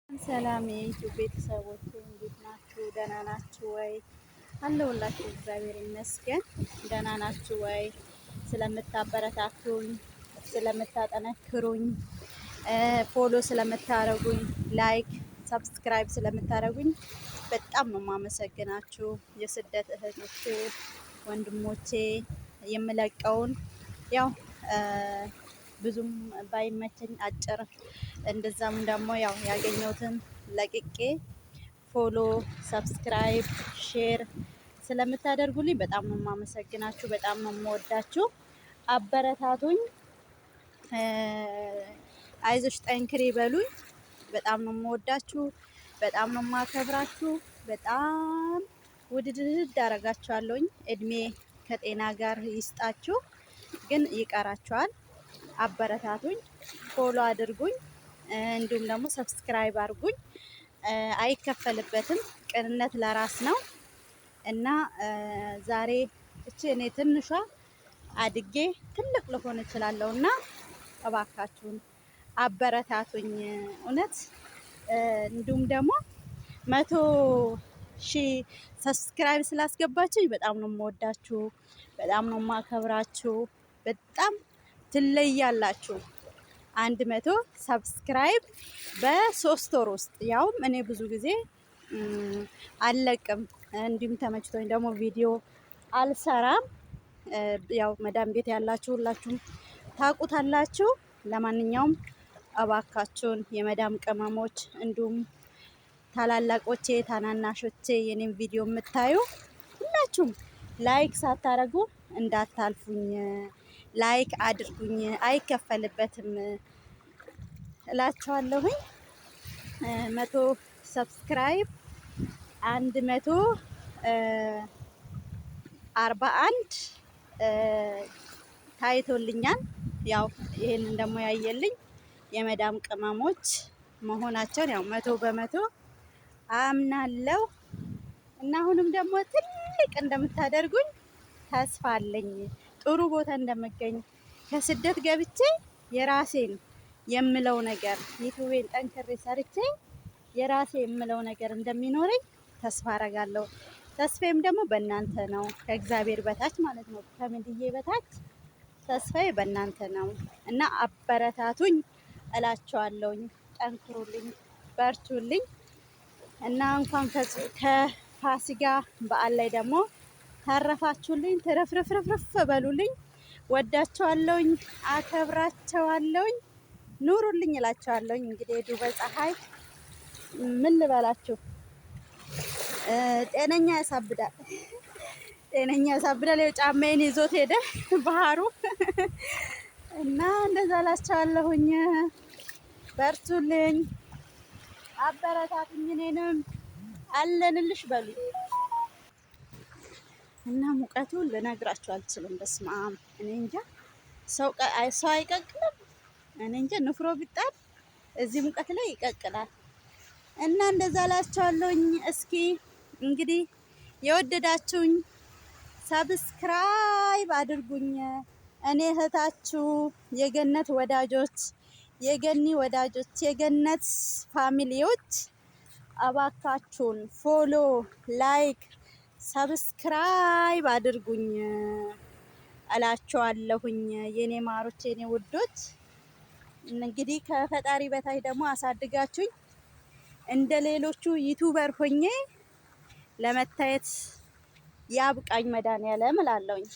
ሰላም የዩቲዩብ ቤተሰቦች እንዴት ናችሁ? ደህና ናችሁ ወይ? አለሁላችሁ። እግዚአብሔር ይመስገን። ደህና ናችሁ ወይ? ስለምታበረታቱኝ፣ ስለምታጠነክሩኝ፣ ፎሎ ስለምታረጉኝ፣ ላይክ ሰብስክራይብ ስለምታረጉኝ በጣም ነው የማመሰግናችሁ። የስደት እህቶቼ ወንድሞቼ የምለቀውን ያው ብዙም ባይመቸኝ አጭር እንደዛም ደግሞ ያው ያገኘሁትን ለቅቄ ፎሎ ሰብስክራይብ ሼር ስለምታደርጉልኝ በጣም ነው የማመሰግናችሁ። በጣም ነው የምወዳችሁ። አበረታቱኝ፣ አይዞሽ ጠንክሬ በሉኝ። በጣም ነው የምወዳችሁ። በጣም ነው የማከብራችሁ። በጣም ውድድድ አደርጋችኋለሁኝ። እድሜ ከጤና ጋር ይስጣችሁ። ግን ይቀራችኋል። አበረታቱኝ፣ ፎሎ አድርጉኝ፣ እንዲሁም ደግሞ ሰብስክራይብ አድርጉኝ። አይከፈልበትም። ቅንነት ለራስ ነው እና ዛሬ እኔ ትንሿ አድጌ ትልቅ ልሆን እችላለሁ እና እባካችሁን አበረታቱኝ። እውነት እንዲሁም ደግሞ 100,000 ሰብስክራይብ ስላስገባችሁኝ በጣም ነው የምወዳችሁ። በጣም ነው የማከብራችሁ። በጣም ትለያላችሁ። 100 ሰብስክራይብ በ3 ወር ውስጥ ያውም እኔ ብዙ ጊዜ አልለቅም። እንዲሁም ተመችቶኝ ደግሞ ቪዲዮ አልሰራም። ያው መዳም ቤት ያላችሁ ሁላችሁም ታውቁታላችሁ። ለማንኛውም እባካችሁን የመዳም ቅመሞች እንዲሁም ታላላቆቼ ታናናሾቼ የኔን ቪዲዮ የምታዩ ሁላችሁም ላይክ ሳታረጉ እንዳታልፉኝ። ላይክ አድርጉኝ፣ አይከፈልበትም እላችኋለሁኝ። 100 ሰብስክራይብ 141 ታይቶልኛል። ያው ይሄንን ደግሞ ያየልኝ የመዳም ቅመሞች መሆናቸውን ያው 100% አምናለሁ እና አሁንም ደግሞ ትልቅ እንደምታደርጉኝ ተስፋ አለኝ። ጥሩ ቦታ እንደምገኝ ከስደት ገብቼ የራሴን የምለው ነገር ዩቲዩቤን ጠንክሬ ሰርቼ የራሴ የምለው ነገር እንደሚኖረኝ ተስፋ አረጋለሁ። ተስፋዬም ደግሞ በእናንተ ነው፣ ከእግዚአብሔር በታች ማለት ነው፣ ከምድዬ በታች ተስፋዬ በእናንተ ነው እና አበረታቱኝ እላቸዋለሁኝ። ጠንክሩልኝ፣ በርቱልኝ እና እንኳን ከፋሲካ በዓል ላይ ደግሞ ተረፋችሁልኝ፣ ትረፍረፍረፍ በሉልኝ። ወዳቸዋለሁኝ፣ አከብራቸዋለሁኝ። ኑሩልኝ እላቸዋለሁኝ። እንግዲህ ዱባይ ፀሐይ ምን ልበላችሁ፣ ጤነኛ ያሳብዳል፣ ጤነኛ ያሳብዳል። ጫማዬን ይዞት ሄደ ባህሩ እና እንደዛ እላቸዋለሁኝ። በርቱልኝ፣ አበረታቱኝ፣ እኔንም አለንልሽ በሉ እና ሙቀቱን ልነግራችሁ አልችልም። በስመ አብ እኔ እንጃ። ሰው አይቀቅልም። እኔ እንጃ። ንፍሮ ቢጣል እዚህ ሙቀት ላይ ይቀቅላል። እና እንደዛ እላችኋለሁኝ። እስኪ እንግዲህ የወደዳችሁኝ ሰብስክራይብ አድርጉኝ። እኔ እህታችሁ የገነት ወዳጆች፣ የገኒ ወዳጆች፣ የገነት ፋሚሊዎች እባካችሁን ፎሎ ላይክ ሰብስክራይብ አድርጉኝ እላችኋለሁኝ። የኔ ማሮች፣ የኔ ውዶች እንግዲህ ከፈጣሪ በታይ ደግሞ አሳድጋችሁኝ እንደ ሌሎቹ ዩቲዩበር ሆኜ ለመታየት ያብቃኝ መድኃኒዓለም እላለሁኝ።